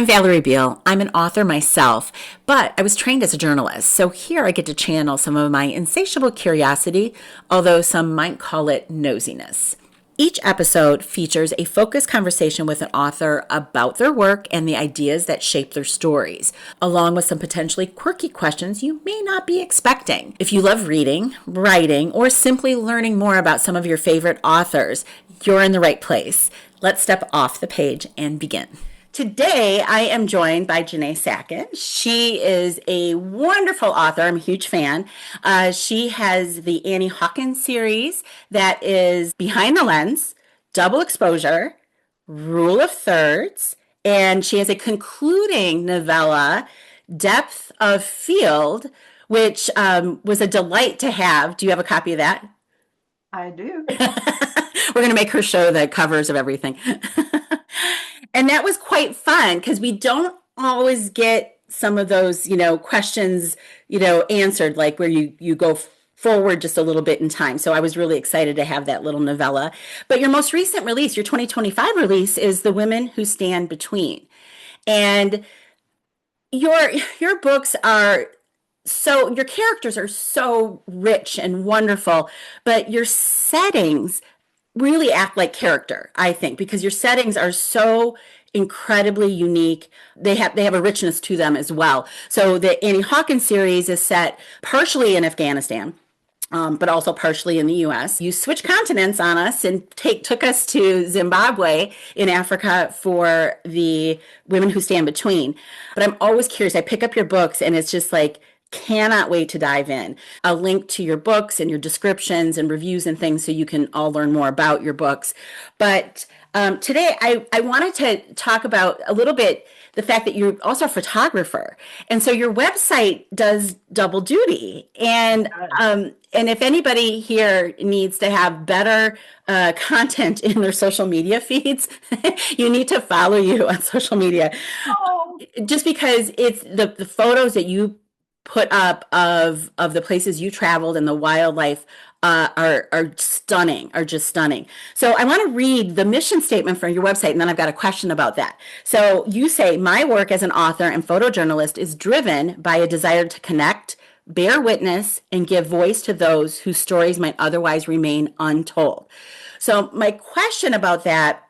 I'm Valerie Beal. I'm an author myself, but I was trained as a journalist. So here I get to channel some of my insatiable curiosity, although some might call it nosiness. Each episode features a focused conversation with an author about their work and the ideas that shape their stories, along with some potentially quirky questions you may not be expecting. If you love reading, writing, or simply learning more about some of your favorite authors, you're in the right place. Let's step off the page and begin. Today, I am joined by Jeannée Sacken. She is a wonderful author. I'm a huge fan. She has the Annie Hawkins series that is Behind the Lens, Double Exposure, Rule of Thirds, and she has a concluding novella, Depth of Field, which was a delight to have. Do you have a copy of that? I do. We're going to make her show the covers of everything. And that was quite fun because we don't always get some of those, questions, answered like where you go forward just a little bit in time. So I was really excited to have that little novella. But your most recent release, your 2025 release is The Women Who Stand Between. And your your books are so your characters are so rich and wonderful, but your settings really act like character, I think, because your settings are so incredibly unique. They have a richness to them as well. So the Annie Hawkins series is set partially in Afghanistan. But also partially in the U.S. You switch continents on us and took us to Zimbabwe in Africa for the Women Who Stand Between. But I'm always curious. I pick up your books and it's just like, cannot wait to dive in. I'll link to your books and your descriptions and reviews and things so you can all learn more about your books. But today I wanted to talk about a little bit the fact that you're also a photographer. And so your website does double duty. And if anybody here needs to have better content in their social media feeds, you need to follow you on social media. Oh, Just because it's the photos that you put up of the places you traveled and the wildlife are stunning, are just stunning. So I want to read the mission statement from your website, and then I've got a question about that. So you say, my work as an author and photojournalist is driven by a desire to connect, bear witness, and give voice to those whose stories might otherwise remain untold. So my question about that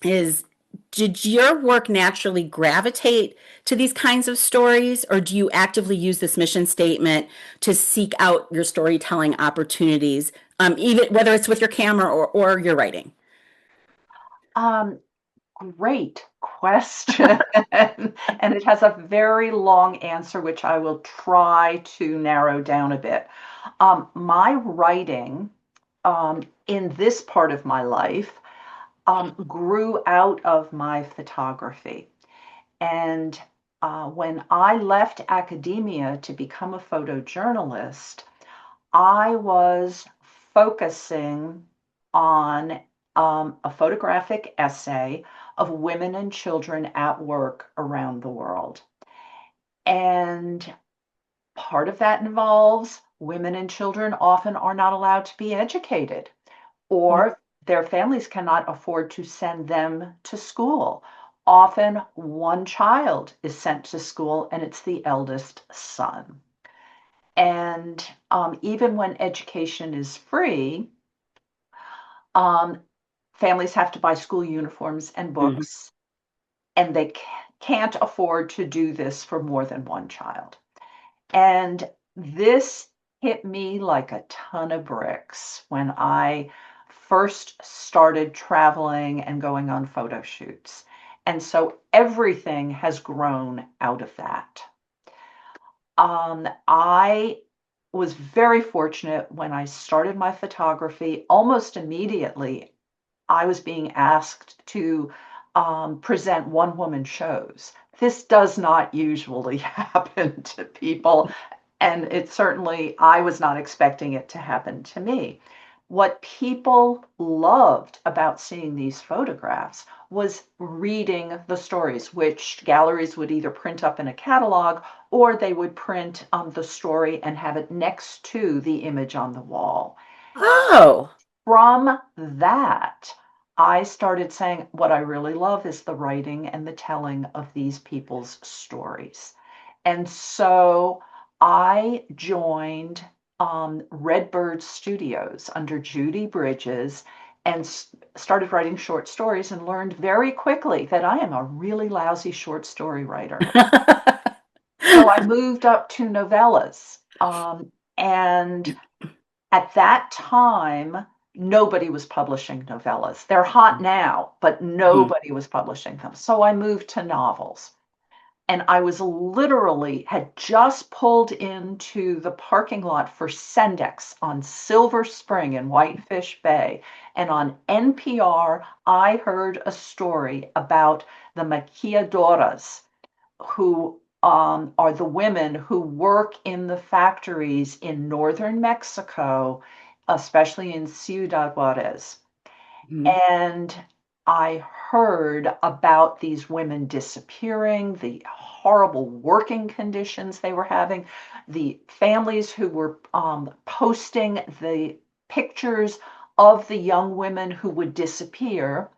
is, did your work naturally gravitate to these kinds of stories, or do you actively use this mission statement to seek out your storytelling opportunities, even whether it's with your camera or your writing? um, great question. And it has a very long answer, which I will try to narrow down a bit. My writing in this part of my life grew out of my photography. And when I left academia to become a photojournalist, I was focusing on a photographic essay of women and children at work around the world. And part of that involves women and children often are not allowed to be educated, or their families cannot afford to send them to school. Often one child is sent to school, and it's the eldest son. And even when education is free, um, families have to buy school uniforms and Mhm. books, and they can't afford to do this for more than one child. And this hit me like a ton of bricks when I first started traveling and going on photo shoots. And so everything has grown out of that. I was very fortunate when I started my photography. Almost immediately, I was being asked to present one woman shows. This does not usually happen to people, and it certainly, I was not expecting it to happen to me. What people loved about seeing these photographs was reading the stories, which galleries would either print up in a catalog or they would print the story and have it next to the image on the wall. Oh, From that, I started saying, what I really love is the writing and the telling of these people's stories. And so I joined Redbird Studios under Judy Bridges and started writing short stories and learned very quickly that I am a really lousy short story writer. So I moved up to novellas. And at that time, nobody was publishing novellas. They're hot now, but Mhm. nobody was publishing them. So I moved to novels. And I was literally had just pulled into the parking lot for Sendex on Silver Spring in Whitefish Bay. And on NPR, I heard a story about the maquilladoras, who are the women who work in the factories in northern Mexico, especially in Ciudad Juarez. Mhm. And I heard about these women disappearing, the horrible working conditions they were having, the families who were posting the pictures of the young women who would disappear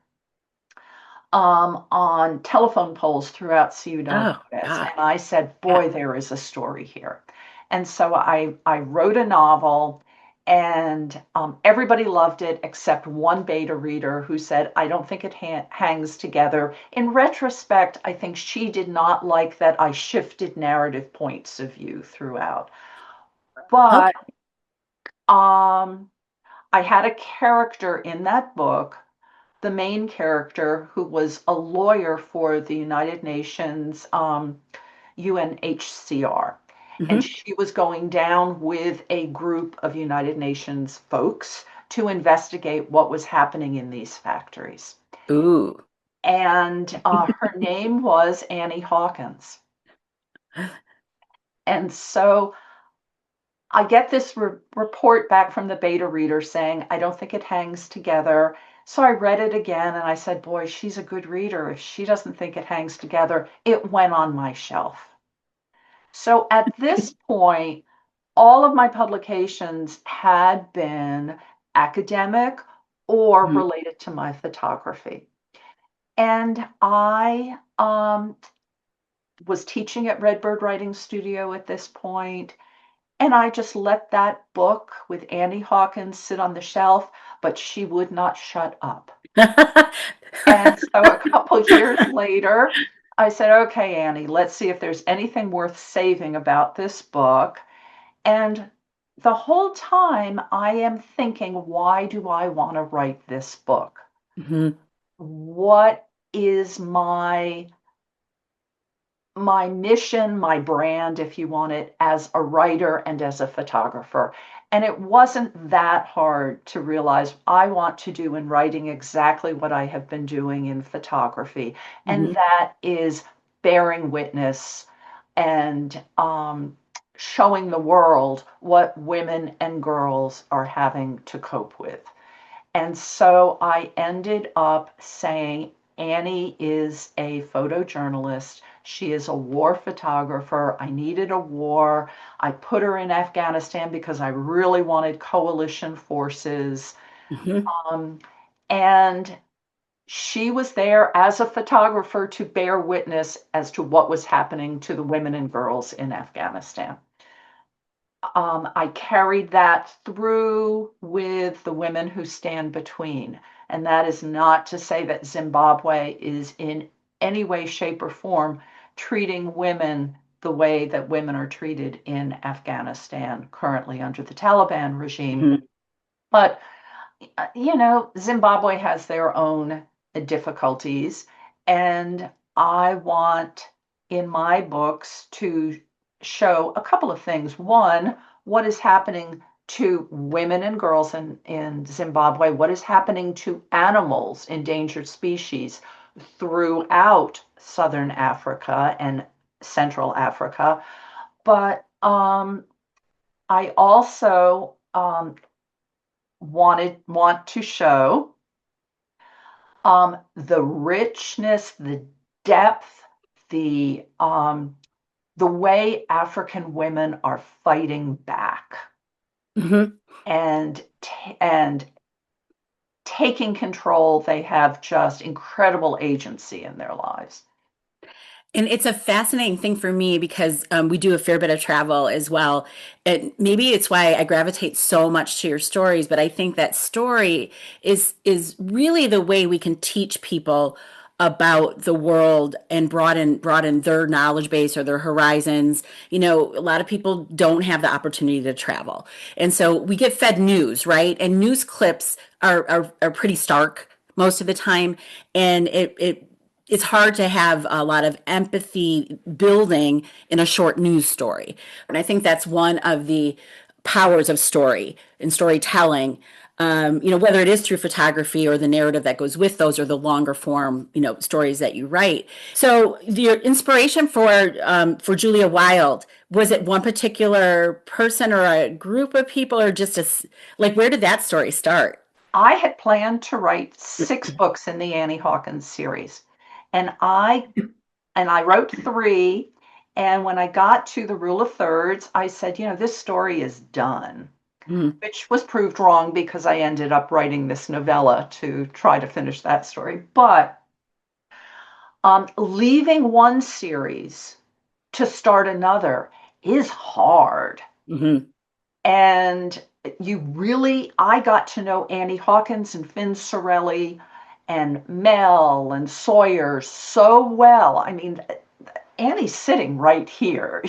on telephone poles throughout Ciudad Oh Juarez. God. And I said, Yeah. boy, there is a story here. And so I wrote a novel, and everybody loved it except one beta reader who said, I don't think it hangs together. In retrospect, I think she did not like that I shifted narrative points of view throughout. But Okay. um, I had a character in that book, the main character, who was a lawyer for the United Nations UNHCR. And Hmm. she was going down with a group of United Nations folks to investigate what was happening in these factories. Ooh. And her name was Annie Hawkins. And so I get this report back from the beta reader saying, I don't think it hangs together. So I read it again and I said, boy, she's a good reader. If she doesn't think it hangs together, it went on my shelf. So at this point, all of my publications had been academic or Mhm. related to my photography. And I was teaching at Redbird Writing Studio at this point. And I just let that book with Annie Hawkins sit on the shelf, but she would not shut up. And so a couple years later, I said, okay, Annie, let's see if there's anything worth saving about this book. And the whole time I am thinking, why do I want to write this book? Mhm. What is my mission, my brand, if you want it, as a writer and as a photographer. And it wasn't that hard to realize I want to do in writing exactly what I have been doing in photography, and Mhm. that is bearing witness and showing the world what women and girls are having to cope with. And so I ended up saying, Annie is a photojournalist. She is a war photographer. I needed a war. I put her in Afghanistan because I really wanted coalition forces. Mhm. Um, and she was there as a photographer to bear witness as to what was happening to the women and girls in Afghanistan. I carried that through with the women who stand between. And that is not to say that Zimbabwe is in any way, shape, or form treating women the way that women are treated in Afghanistan currently under the Taliban regime. Mhm. But Zimbabwe has their own difficulties, and I want in my books to show a couple of things. One, what is happening to women and girls in Zimbabwe, what is happening to animals, endangered species throughout Southern Africa and Central Africa. But I also want to show the richness, the depth, the way African women are fighting back Mhm. and and taking control. They have just incredible agency in their lives. And it's a fascinating thing for me because we do a fair bit of travel as well. And maybe it's why I gravitate so much to your stories, but I think that story is really the way we can teach people about the world and broaden their knowledge base or their horizons. You know, a lot of people don't have the opportunity to travel. And so we get fed news, right? And news clips are pretty stark most of the time. And it's hard to have a lot of empathy building in a short news story. And I think that's one of the powers of story and storytelling. You know, whether it is through photography or the narrative that goes with those or the longer form, you know, stories that you write. So your inspiration for Julia Wilde, was it one particular person or a group of people or just like, where did that story start? I had planned to write 6 books in the Annie Hawkins series, and I wrote 3. And when I got to the rule of thirds, I said, this story is done, Mhm. which was proved wrong because I ended up writing this novella to try to finish that story. But leaving one series to start another is hard. Mhm. And I got to know Annie Hawkins and Finn Sorelli and Mel and Sawyer so well. I mean, Annie's sitting right here.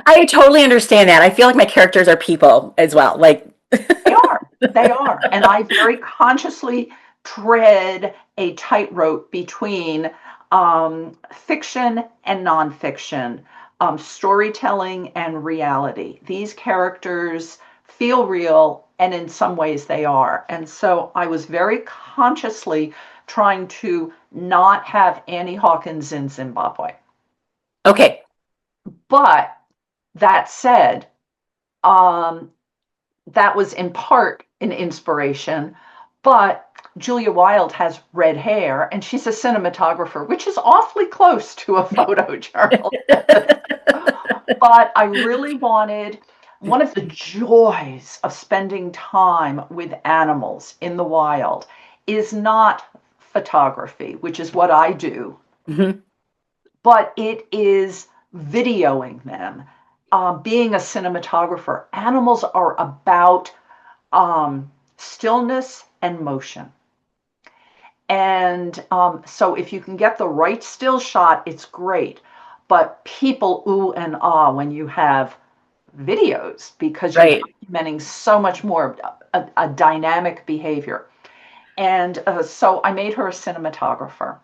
I totally understand that. I feel like my characters are people as well. Like, They are. They are. And I very consciously tread a tightrope between fiction and nonfiction, storytelling and reality. These characters feel real, and in some ways they are. And so I was very consciously trying to not have Annie Hawkins in Zimbabwe. okay. But that said, um, that was in part an inspiration, but Julia Wilde has red hair and she's a cinematographer, which is awfully close to a photojournalist. But I really wanted one of the joys of spending time with animals in the wild is not photography, which is what I do, Mhm. but it is videoing them. Being a cinematographer, animals are about stillness and motion. And so if you can get the right still shot, it's great. But people ooh and ah when you have videos because you're Right. documenting so much more a dynamic behavior. And so I made her a cinematographer.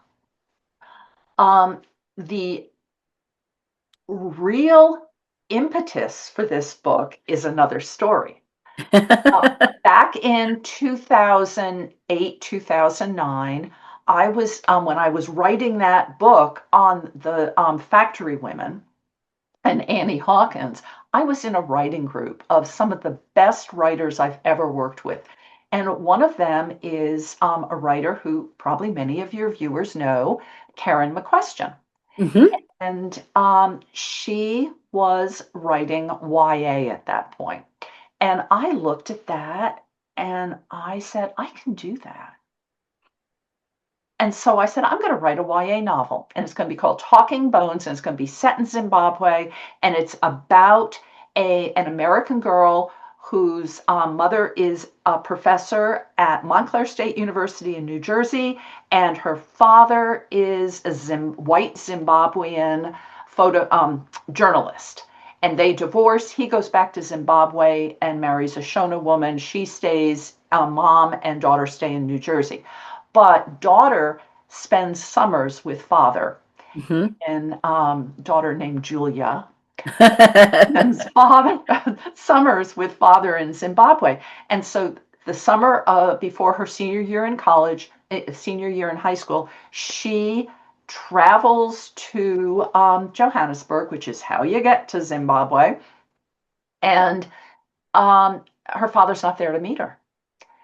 Um, the real impetus for this book is another story. Uh, Back in 2008, 2009, I was, when I was writing that book on the factory women and Annie Hawkins, I was in a writing group of some of the best writers I've ever worked with. And one of them is a writer who probably many of your viewers know, Karen McQuestion. Hmm. And she was writing YA at that point. And I looked at that and I said, I can do that. And so I said, I'm going to write a YA novel, and it's going to be called Talking Bones, and it's going to be set in Zimbabwe, and it's about an American girl whose mother is a professor at Montclair State University in New Jersey, and her father is a white Zimbabwean photo journalist. And they divorce. He goes back to Zimbabwe and marries a Shona woman. She stays, mom and daughter stay in New Jersey. But daughter spends summers with father, Hmm. and daughter named Julia, and father summers with father in Zimbabwe. And so the summer before her senior year in college, senior year in high school, she travels to Johannesburg, which is how you get to Zimbabwe, and her father's not there to meet her.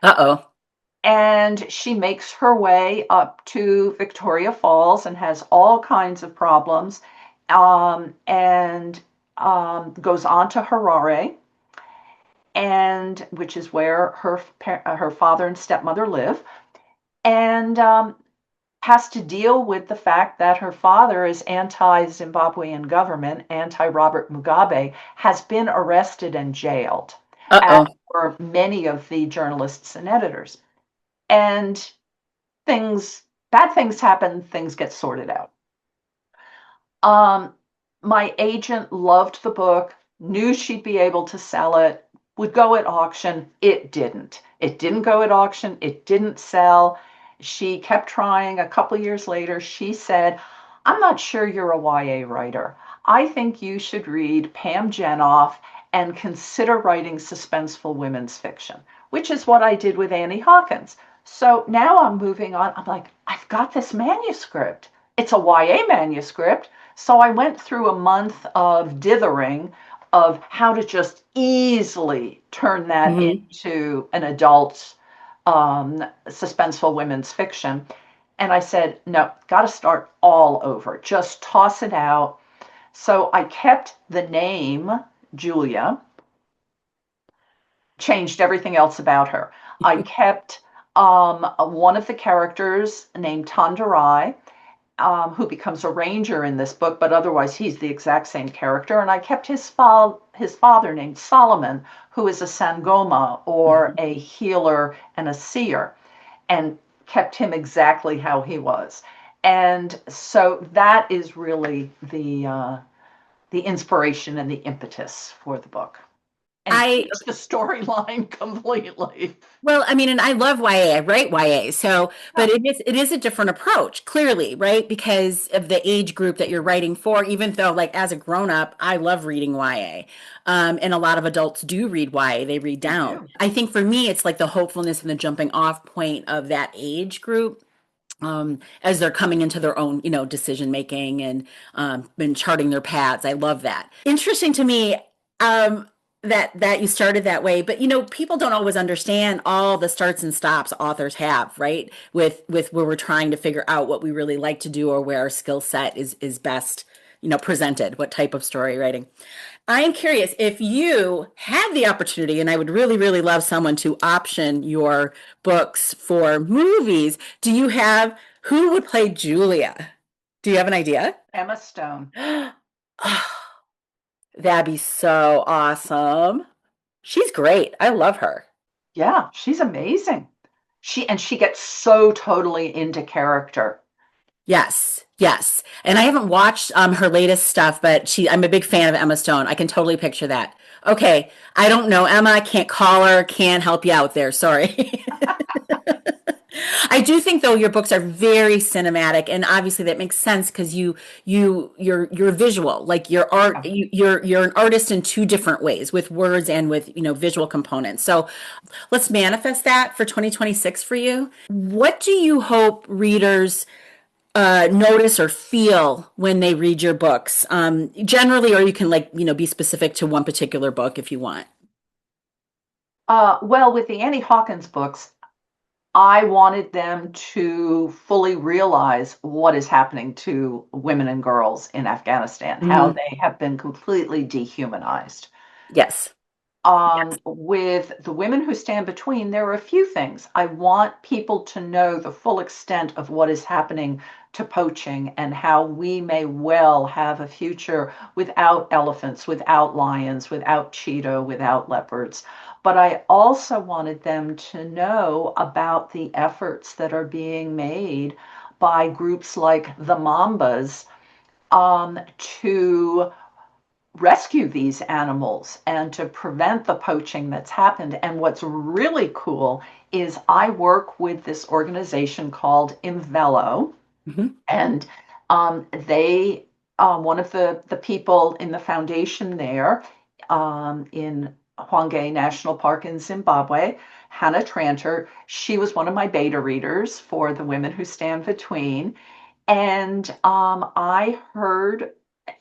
Uh-oh. And she makes her way up to Victoria Falls and has all kinds of problems, and goes on to Harare. and which is where her father and stepmother live, and has to deal with the fact that her father is anti-Zimbabwean government, anti-Robert Mugabe, has been arrested and jailed, as Uh-oh. were many of the journalists and editors. And things, bad things happen, things get sorted out. Um, my agent loved the book, knew she'd be able to sell it, would go at auction. It didn't. It didn't go at auction. It didn't sell. She kept trying. A couple years later, she said, I'm not sure you're a YA writer. I think you should read Pam Jenoff and consider writing suspenseful women's fiction, which is what I did with Annie Hawkins. So now I'm moving on. I'm like, I've got this manuscript. It's a YA manuscript. So I went through a month of dithering of how to just easily turn that Hmm. into an adult suspenseful women's fiction. And I said, no, got to start all over. Just toss it out. So I kept the name Julia, changed everything else about her. I kept one of the characters named Tandarai, who becomes a ranger in this book, but otherwise he's the exact same character. And I kept his father named Solomon, who is a Sangoma, or Hmm. a healer and a seer, and kept him exactly how he was. And so that is really the inspiration and the impetus for the book, and I changed the storyline completely. Well, I mean, and I love YA. I write YA. So, Yeah, but it is a different approach, clearly, right? Because of the age group that you're writing for, even though like as a grown-up, I love reading YA. And a lot of adults do read YA, they read they down. do. I think for me, it's like the hopefulness and the jumping off point of that age group. As they're coming into their own, decision making and charting their paths. I love that. Interesting to me, um, that you started that way, but people don't always understand all the starts and stops authors have, right? With where we're trying to figure out what we really like to do or where our skill set is best, presented, what type of story writing. I am curious if you had the opportunity, and I would really, really love someone to option your books for movies. Do you have who would play Julia? Do you have an idea? Emma Stone. Oh, that'd be so awesome. She's great. I love her. Yeah, she's amazing. She gets so totally into character. Yes, yes. And I haven't watched her latest stuff, but I'm a big fan of Emma Stone. I can totally picture that. Okay, I don't know Emma. I can't call her. Can't help you out there. Sorry. I do think though your books are very cinematic, and obviously that makes sense because you're visual, like your art. Yeah. You're an artist in two different ways, with words and with visual components. So let's manifest that for 2026 for you. What do you hope readers notice or feel when they read your books? Generally, or you can like be specific to one particular book if you want. Well, with the Annie Hawkins books, I wanted them to fully realize what is happening to women and girls in Afghanistan, how Mhm. they have been completely dehumanized. Yes. With the women who stand between, there are a few things. I want people to know the full extent of what is happening to poaching and how we may well have a future without elephants, without lions, without cheetah, without leopards. But I also wanted them to know about the efforts that are being made by groups like the Mambas to rescue these animals and to prevent the poaching that's happened. And what's really cool is I work with this organization called Imvelo, Hmm. and they, one of the people in the foundation there in Hwange National Park in Zimbabwe, Hannah Tranter, she was one of my beta readers for The Women Who Stand Between. And I heard,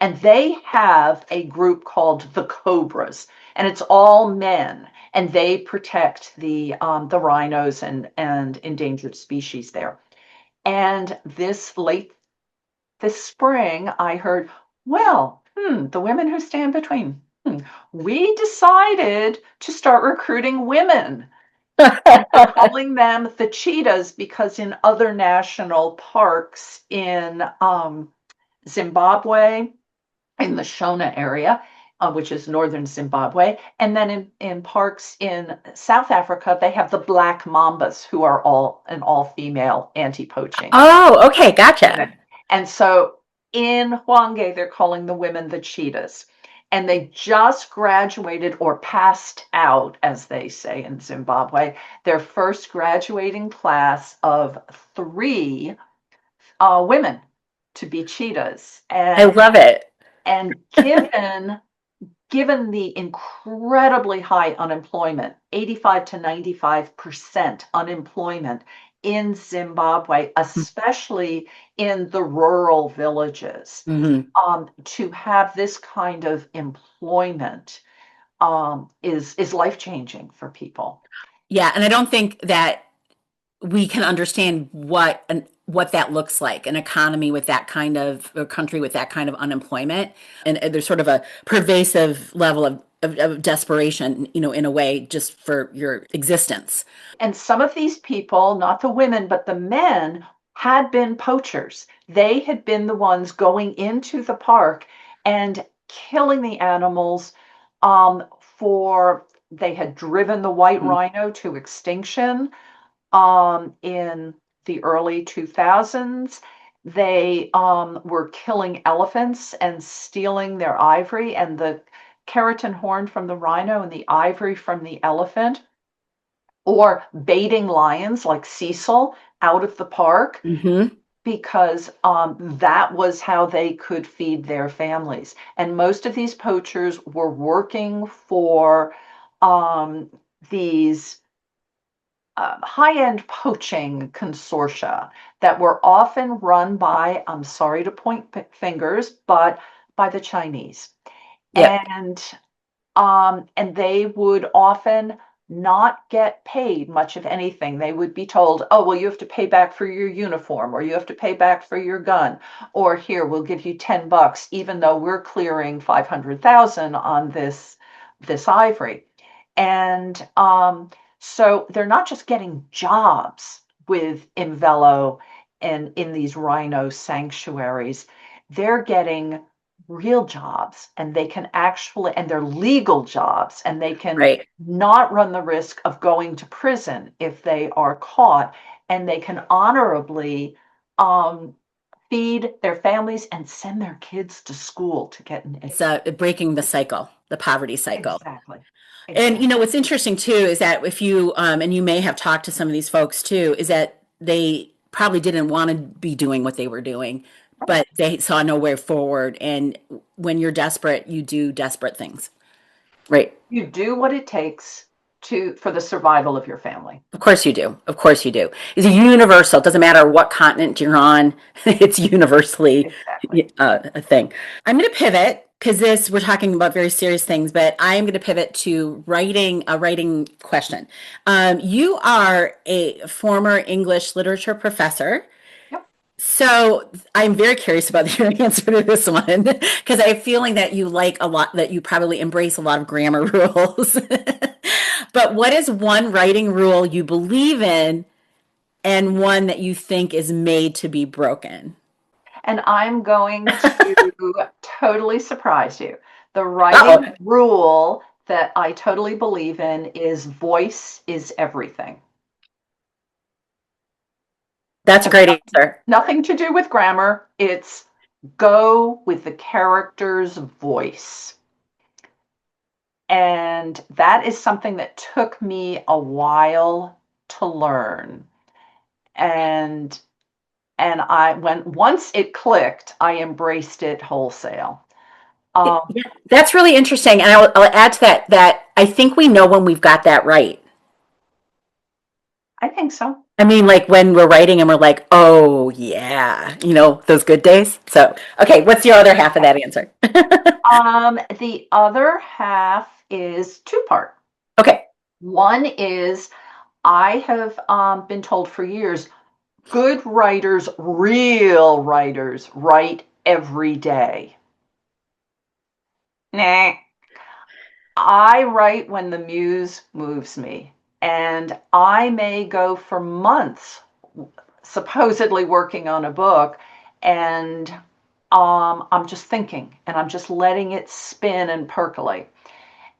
and they have a group called the Cobras, and it's all men, and they protect the rhinos and endangered species there. And this spring, I heard, well, the women who stand between. we decided to start recruiting women. And we're calling them the cheetahs because in other national parks in Zimbabwe, in the Shona area, which is northern Zimbabwe, and then in parks in South Africa, they have the black mambas, who are all an all-female anti-poaching Oh, okay, gotcha. unit. And so in Hwange, they're calling the women the cheetahs. And they just graduated or passed out, as they say in Zimbabwe, their first graduating class of three women to be cheetahs. I love it. And given the incredibly high unemployment, 85 to 95% unemployment in Zimbabwe, especially in the rural villages, Hmm. to have this kind of employment is life changing for people. Yeah, and I don't think that we can understand what that looks like, an economy with that kind of, a country with that kind of unemployment, and there's sort of a pervasive level of desperation, in a way, just for your existence. And some of these people, not the women, but the men, had been poachers. They had been the ones going into the park and killing the animals they had driven the white Mhm. rhino to extinction in the early 2000s. They were killing elephants and stealing their ivory, and the keratin horn from the rhino and the ivory from the elephant, or baiting lions like Cecil out of the park Hmm. because that was how they could feed their families. And most of these poachers were working for these high-end poaching consortia that were often run by, I'm sorry to point fingers, but by the Chinese. Yep. And they would often not get paid much of anything. They would be told, oh, well, you have to pay back for your uniform, or you have to pay back for your gun, or here, we'll give you $10, even though we're clearing 500,000 on this ivory. And so they're not just getting jobs with Imvelo and in these rhino sanctuaries, they're getting real jobs, and they can actually, and they're legal jobs, and they can Right. not run the risk of going to prison if they are caught, and they can honorably um, feed their families and send their kids to school to get an It's education. breaking the cycle, the poverty cycle. Exactly. And Exactly. what's interesting too is that if you and you may have talked to some of these folks too, is that they probably didn't want to be doing what they were doing, Right. but they saw no way forward. And when you're desperate, you do desperate things. Right. You do what it takes for the survival of your family. Of course you do. Of course you do. It's universal. It doesn't matter what continent you're on. It's universally Exactly. a thing. I'm going to pivot because we're talking about very serious things, but I'm going to pivot to a writing question. You are a former English literature professor. Yep. So I'm very curious about your answer to this one because I have a feeling that you like a lot, that you probably embrace a lot of grammar rules. But what is one writing rule you believe in and one that you think is made to be broken? And I'm going to totally surprise you. The Uh-oh, writing rule that I totally believe in is voice is everything. that's a Has great answer. nothing to do with grammar. It's go with the character's voice. And that is something that took me a while to learn. And when once it clicked, I embraced it wholesale. Um, Yeah, that's really interesting. And I'll add to that I think we know when we've got that right. I think so. I mean, like when we're writing and we're like, oh, yeah, those good days. So, okay, what's your other half of that answer? The other half is two-part. Okay, One is I have been told for years, good writers, real writers, write every day. Nah. I write when the muse moves me, and I may go for months supposedly working on a book, and I'm just thinking and I'm just letting it spin and percolate.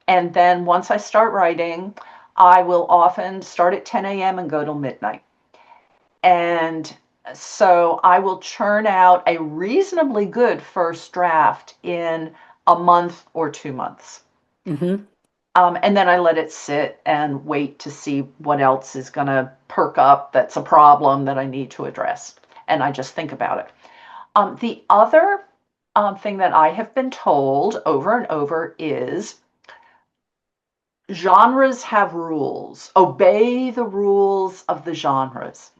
And then once I start writing, I will often start at 10 a.m. and go till midnight. And so I will churn out a reasonably good first draft in a month or 2 months. Hmm. And then I let it sit and wait to see what else is going to perk up that's a problem that I need to address. And I just think about it. The other thing that I have been told over and over is genres have rules. Obey the rules of the genres.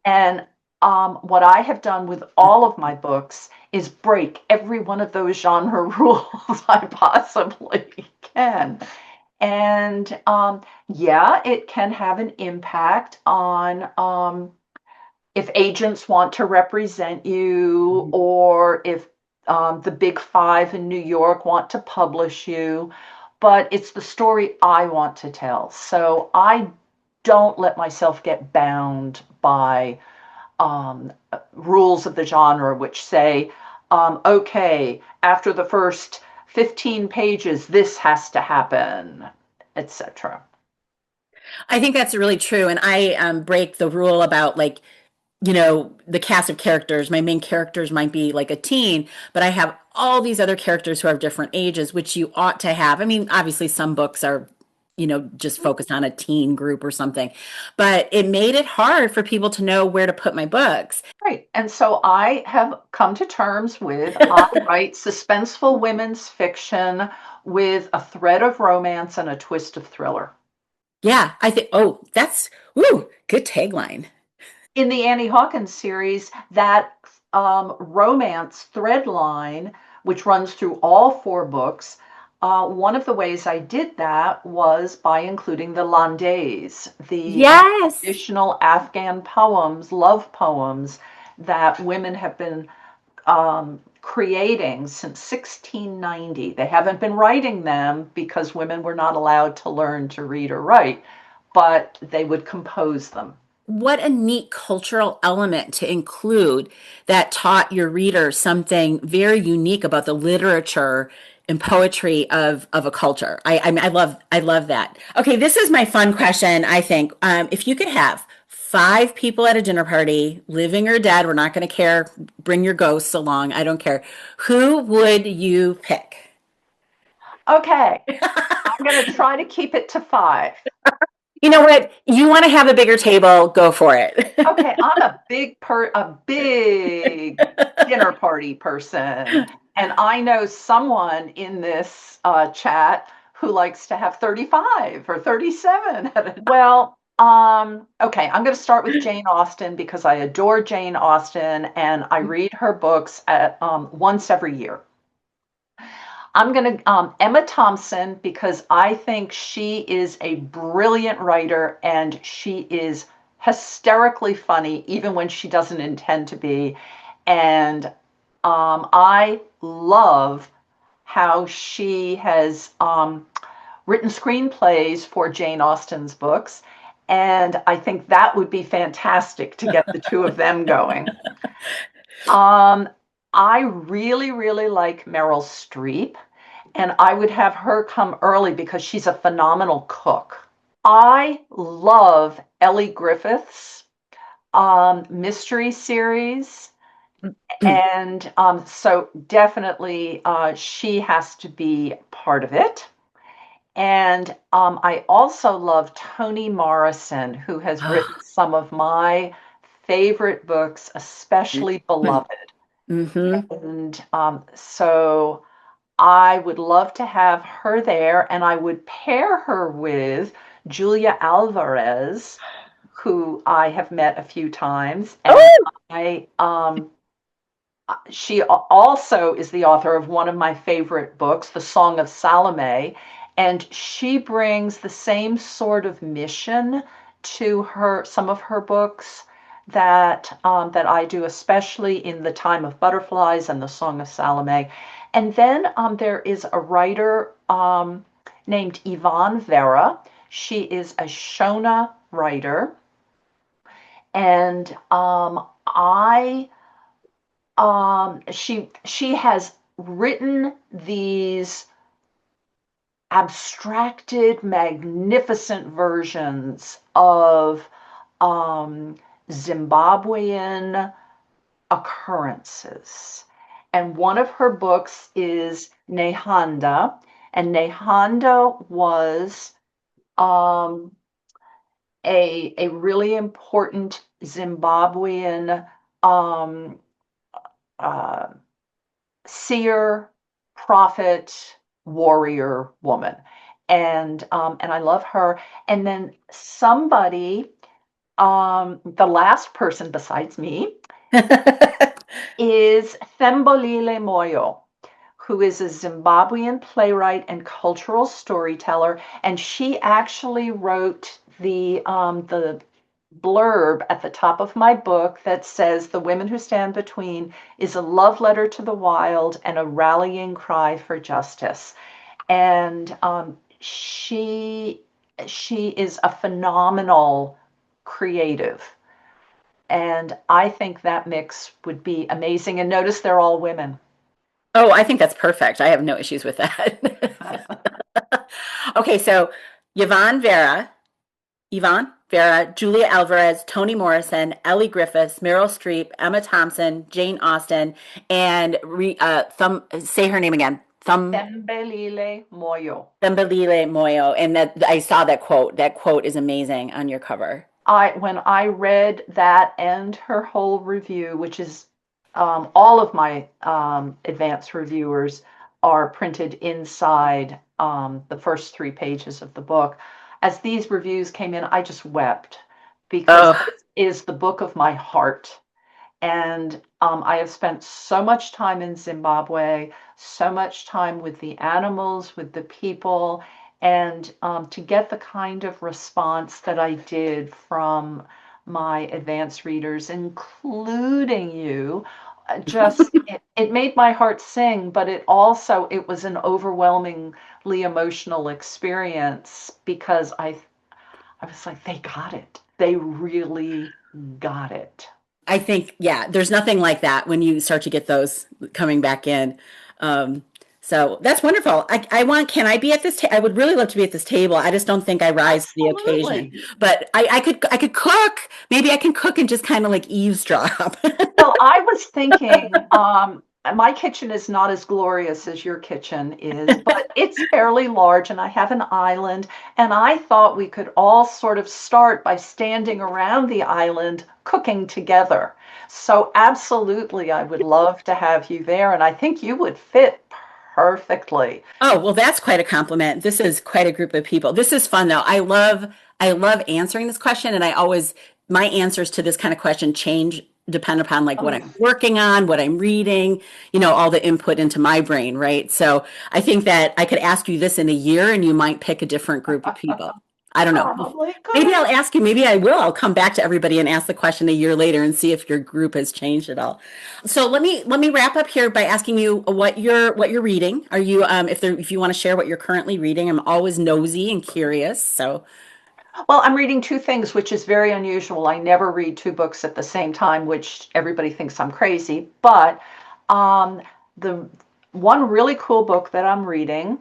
And what I have done with all of my books is break every one of those genre rules I possibly can. And yeah, it can have an impact on if agents want to represent you, or if the big five in New York want to publish you. But it's the story I want to tell. So I don't let myself get bound by rules of the genre, which say, okay, after the first 15 pages, this has to happen, etc. I think that's really true. And I break the rule about like, the cast of characters. My main characters might be like a teen, but I have all these other characters who are different ages, which you ought to have. I mean, obviously, some books are, just focused on a teen group or something, but it made it hard for people to know where to put my books. Right. And so I have come to terms with I write suspenseful women's fiction with a thread of romance and a twist of thriller. Yeah, I think, oh, that's, ooh, good tagline. In the Annie Hawkins series, that romance thread line, which runs through all four books, one of the ways I did that was by including the landaise, the Yes. traditional Afghan poems, love poems that women have been creating since 1690. They haven't been writing them because women were not allowed to learn to read or write, but they would compose them. What a neat cultural element to include that taught your reader something very unique about the literature and poetry of a culture. I love that. Okay, this is my fun question. I think if you could have five people at a dinner party, living or dead, we're not going to care. Bring your ghosts along. I don't care. Who would you pick? Okay, I'm going to try to keep it to five. You know what? You want to have a bigger table? Go for it. Okay, I'm a big dinner party person, and I know someone in this chat who likes to have 35 or 37 at a well. Okay, I'm going to start with Jane Austen because I adore Jane Austen and I read her books at once every year. I'm going to Emma Thompson because I think she is a brilliant writer and she is hysterically funny even when she doesn't intend to be. And I love how she has written screenplays for Jane Austen's books. And I think that would be fantastic to get the two of them going. Um, I really, really like Meryl Streep, and I would have her come early because she's a phenomenal cook. I love Ellie Griffith's mystery series, and so definitely she has to be part of it. And I also love Toni Morrison, who has written some of my favorite books, especially Beloved. Mm-hmm. And so I would love to have her there, and I would pair her with Julia Alvarez, who I have met a few times, and Oh, I she also is the author of one of my favorite books, The Song of Salome, and she brings the same sort of mission to her some of her books that I do, especially in The Time of Butterflies and The Song of Salome. And then there is a writer named Yvonne Vera. She is a Shona writer, and I she has written these abstracted, magnificent versions of um, Zimbabwean occurrences. And one of her books is Nehanda, and Nehanda was um, a really important Zimbabwean um, uh, seer, prophet, warrior woman. And I love her. And then somebody, the last person besides me, is Thembolile Moyo, who is a Zimbabwean playwright and cultural storyteller, and she actually wrote the blurb at the top of my book that says "The Women Who Stand Between" is a love letter to the wild and a rallying cry for justice. And she is a phenomenal creative. And I think that mix would be amazing. And notice they're all women. Oh, I think that's perfect. I have no issues with that. Okay, so Yvonne Vera, Yvonne Vera, Julia Alvarez, Toni Morrison, Ellie Griffiths, Meryl Streep, Emma Thompson, Jane Austen, and say her name again. Thembelile Moyo. Thumbelile Moyo. And that I saw that quote. That quote is amazing on your cover. When I read that and her whole review, which is all of my advanced reviewers are printed inside the first 3 pages of the book. As these reviews came in, I just wept because Oh, this is the book of my heart. And I have spent so much time in Zimbabwe, so much time with the animals, with the people, and to get the kind of response that I did from my advanced readers, including you, it made my heart sing, but it was an overwhelmingly emotional experience because I was like, they got it. They really got it. I think, yeah, there's nothing like that when you start to get those coming back in. Um, so that's wonderful. Can I be at this? I would really love to be at this table. I just don't think I rise to the occasion. Absolutely. But I could cook. Maybe I can cook and just kind of like eavesdrop. Well, I was thinking, my kitchen is not as glorious as your kitchen is, but it's fairly large and I have an island. And I thought we could all sort of start by standing around the island cooking together. So, absolutely, I would love to have you there. And I think you would fit perfectly. Oh, well, that's quite a compliment. This is quite a group of people. This is fun though. I love answering this question and my answers to this kind of question change depend upon like what Oh, I'm working on, what I'm reading, all the input into my brain, right? So I think that I could ask you this in a year and you might pick a different group of people. I don't know. probably Maybe I'll could. ask you, maybe I will. I'll come back to everybody and ask the question a year later and see if your group has changed at all. So let me wrap up here by asking you what you're reading. Are you if you want to share what you're currently reading? I'm always nosy and curious. So Well, I'm reading two things, which is very unusual. I never read two books at the same time, which everybody thinks I'm crazy. But the one really cool book that I'm reading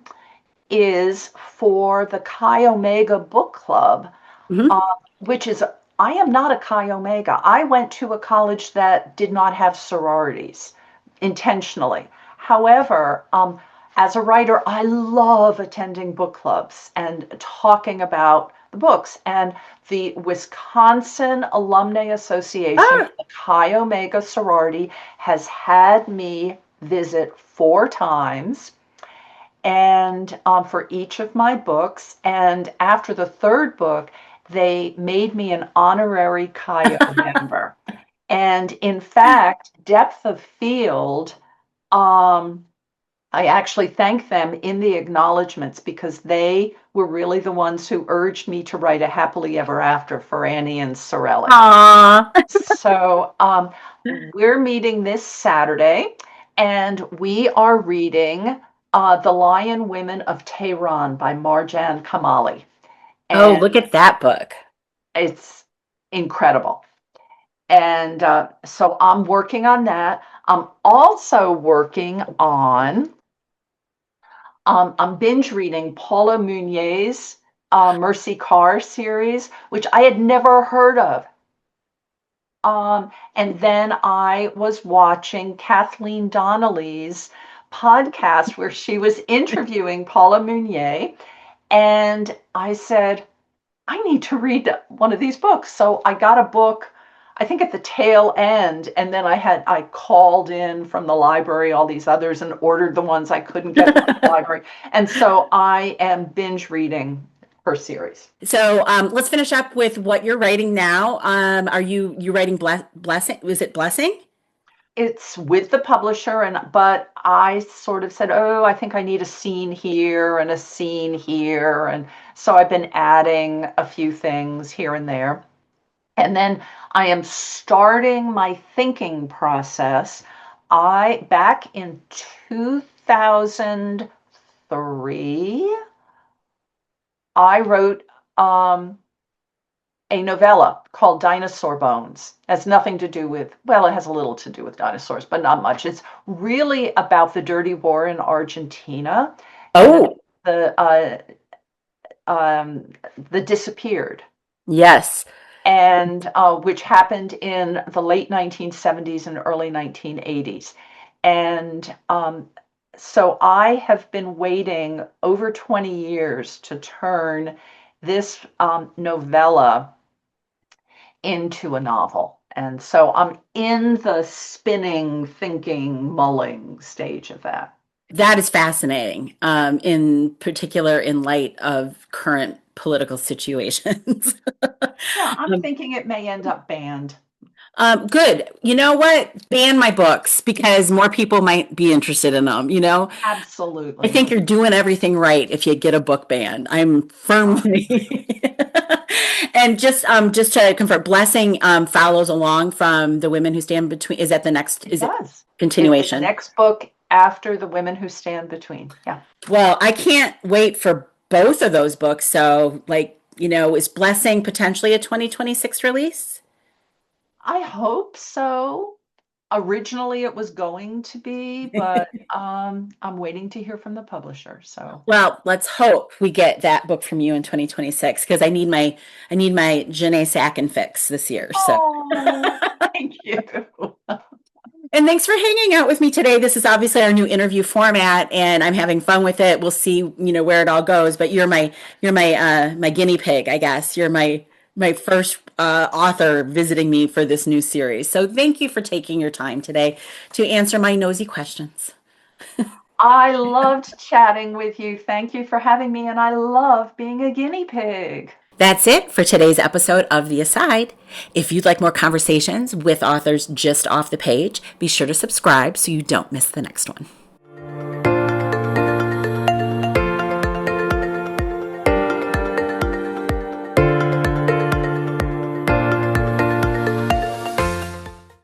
is for the Chi Omega Book Club, mhm. uh, which is, I am not a Chi Omega. I went to a college that did not have sororities intentionally. However, as a writer, I love attending book clubs and talking about the books. And the Wisconsin Alumni Association, Ah, the Chi Omega sorority, has had me visit 4 times and for each of my books. And after the third book, they made me an honorary CHIO member. And in fact, depth of field, um, I actually thank them in the acknowledgments because they were really the ones who urged me to write a happily ever after for Annie and Sorelli. aw. So we're meeting this Saturday and we are reading The Lion Women of Tehran by Marjan Kamali. Oh, look And at that book. it's incredible. And so I'm working on that. I'm also working on, I'm binge reading Paula Munier's Mercy Carr series, which I had never heard of. And then I was watching Kathleen Donnelly's podcast where she was interviewing Paula Munier. And I said, I need to read one of these books. So I got a book, I think at the tail end, and then I called in from the library all these others and ordered the ones I couldn't get from the library. And so I am binge reading her series. So let's finish up with what you're writing now. Are you writing Blessing? Was it Blessing? It's with the publisher, and but I sort of said, oh, I think I need a scene here and a scene here, and so I've been adding a few things here and there. And then I am starting my thinking process. I back in 2003, I wrote a novella called Dinosaur Bones. It has nothing to do with, well, it has a little to do with dinosaurs, but not much. It's really about the dirty war in Argentina and Oh, the the disappeared, yes. and which happened in the late 1970s and early 1980s. And so I have been waiting over 20 years to turn this novella into a novel. And so I'm in the spinning, thinking, mulling stage of that. That is fascinating, in particular in light of current political situations. Yeah, I'm thinking it may end up banned. Good. You know what? Ban my books because more people might be interested in them, you know? I Absolutely. think you're doing everything right if you get a book banned. I'm Oh, firmly. And just to confirm, Blessing follows along from The Women Who Stand Between. Is that the next, it is it does. It's the continuation? next book after The Women Who Stand Between. Yeah. Well, I can't wait for both of those books. So, like, is Blessing potentially a 2026 release? I hope so. Originally it was going to be, but I'm waiting to hear from the publisher. So, Well, let's hope we get that book from you in 2026 because I need my Jeannée Sacken fix this year. So, oh, thank you. and thanks for hanging out with me today. This is obviously our new interview format, and I'm having fun with it. We'll see, where it all goes. But you're my guinea pig, I guess. You're my first author visiting me for this new series. So thank you for taking your time today to answer my nosy questions. I loved chatting with you. Thank you for having me, and I love being a guinea pig. That's it for today's episode of The Aside. If you'd like more conversations with authors just off the page, be sure to subscribe so you don't miss the next one.